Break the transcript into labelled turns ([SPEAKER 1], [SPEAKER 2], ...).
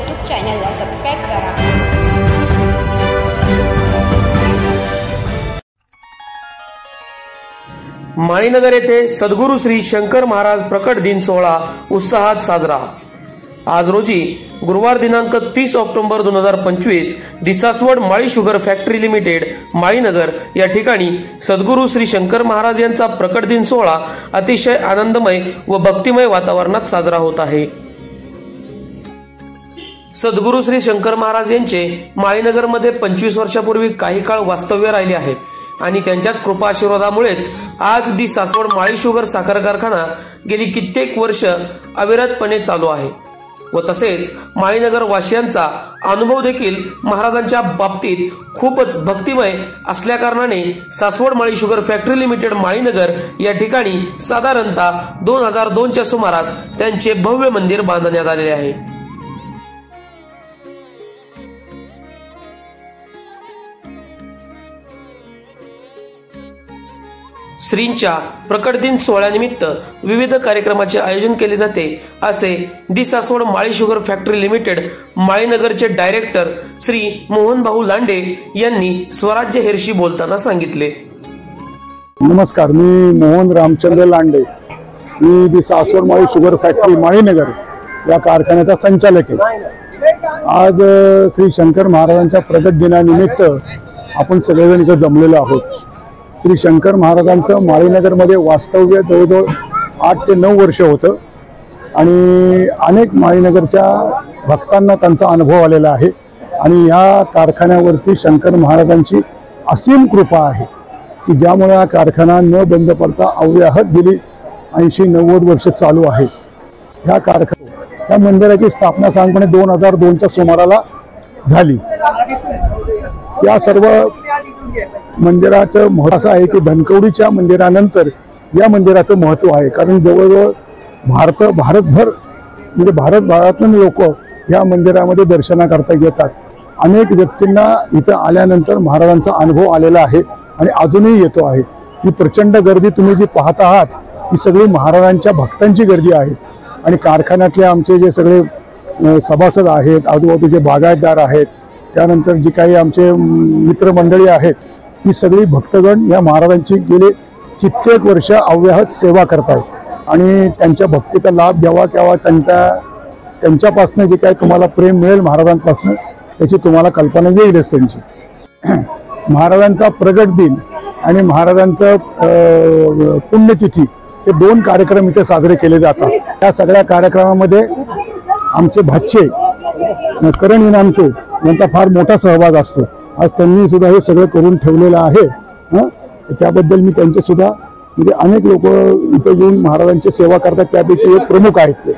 [SPEAKER 1] YouTube चॅनलला subscribe करा।
[SPEAKER 2] माळीनगर येथे सद्गुरू श्री शंकर महाराज प्रकट दिन सोहळा उत्साहात साजरा। आज रोजी गुरुवार दिनांक 30 ऑक्टोबर 2025 दिसासवड माळी शुगर फॅक्टरी लिमिटेड माळीनगर या ठिकाणी सद्गुरू श्री शंकर महाराज यांचा प्रकट दिन सोहळा अतिशय आनंदमय व भक्तिमय वातावरणात साजरा होत आहे। सद्गुरू श्री शंकर महाराज यांचे माळीनगर मध्ये 25 वर्षापूर्वी काही काळ वास्तव्य राहिले आहे आणि त्यांच्याच कृपा आशीर्वादामुळेच आज दी सासवड माळी शुगर साखर कारखाना गेली कित्येक वर्ष अविरतपणे चालू आहे व तसेच माळीनगर वासियांचा अनुभव देखील महाराजांच्या बाबतीत खूपच भक्तिमय असल्या कारणाने Saswad Mali sugar factory limited Malinagar या ठिकाणी साधारणतः 2002 च्या सुमारास त्यांचे भव्य मंदिर बांधण्यात आलेले आहे। श्रींच्या प्रकट दिन सोहळ्यानिमित्त विविध कार्यक्रमाचे आयोजन केले जाते असे the Saswad Mali sugar factory limited माळीनगरचे डायरेक्टर श्री मोहन भाऊ लांडे यांनी स्वराज्य हेरशी बोलताना सांगितले।
[SPEAKER 3] नमस्कार, मी मोहन रामचंद्र लांडे, मी the Saswad Mali sugar factory Malinagar या कारखान्याचा संचालक आहे। आज श्री शंकर महाराजांच्या प्रकट दिनानिमित्त आपण सगळेजण इथे जमलेलो आहोत। श्री शंकर महाराजांचं माळीनगरमध्ये वास्तव्य जवळजवळ 8 ते 9 वर्ष होतं आणि अनेक माळीनगरच्या भक्तांना त्यांचा अनुभव आलेला आहे आणि या कारखान्यावरती शंकर महाराजांची असीम कृपा आहे की ज्यामुळे हा कारखाना न बंद पडता अव्याहत गेली 80-90 वर्ष चालू आहे। ह्या मंदिराची स्थापना साधारणपणे 2002च्या सुमाराला झाली। या सर्व मंदिराचं महत्त्व असं आहे की धनकवडीच्या मंदिरानंतर या मंदिराचं महत्त्व आहे, कारण जवळजवळ भारतभर म्हणजे भारतभरातून लोक या मंदिरामध्ये दर्शनाकरता येतात। अनेक व्यक्तींना इथं आल्यानंतर महाराजांचा अनुभव आलेला आहे आणि अजूनही येतो आहे। ही प्रचंड गर्दी तुम्ही जी पाहत आहात ही सगळी महाराजांच्या भक्तांची गर्दी आहे आणि कारखान्यातले आमचे जे सगळे सभासद आहेत, आजूबाजूचे बागायतदार आहेत, त्यानंतर जी काही आमचे मित्रमंडळी आहेत, ही सगळी भक्तगण या महाराजांची गेले कित्येक वर्ष अव्याहत सेवा करतात आणि त्यांच्या भक्तीचा लाभ घ्यावा किंवा त्यांच्यापासून जे काही तुम्हाला प्रेम मिळेल महाराजांपासून त्याची तुम्हाला कल्पना येईलच त्यांची। महाराजांचा प्रगट दिन आणि महाराजांचं पुण्यतिथी हे 2 कार्यक्रम इथे साजरे केले जातात। या सगळ्या कार्यक्रमामध्ये आमचे भाचे करण इनामके यांचा फार मोठा सहभाग असतो। आज त्यांनी सुद्धा हे सगळं करून ठेवलेलं आहे। त्याबद्दल मी त्यांचे सुद्धा म्हणजे अनेक लोक इथे येऊन महाराजांची सेवा करतात, त्यापैकी एक प्रमुख आहेत ते।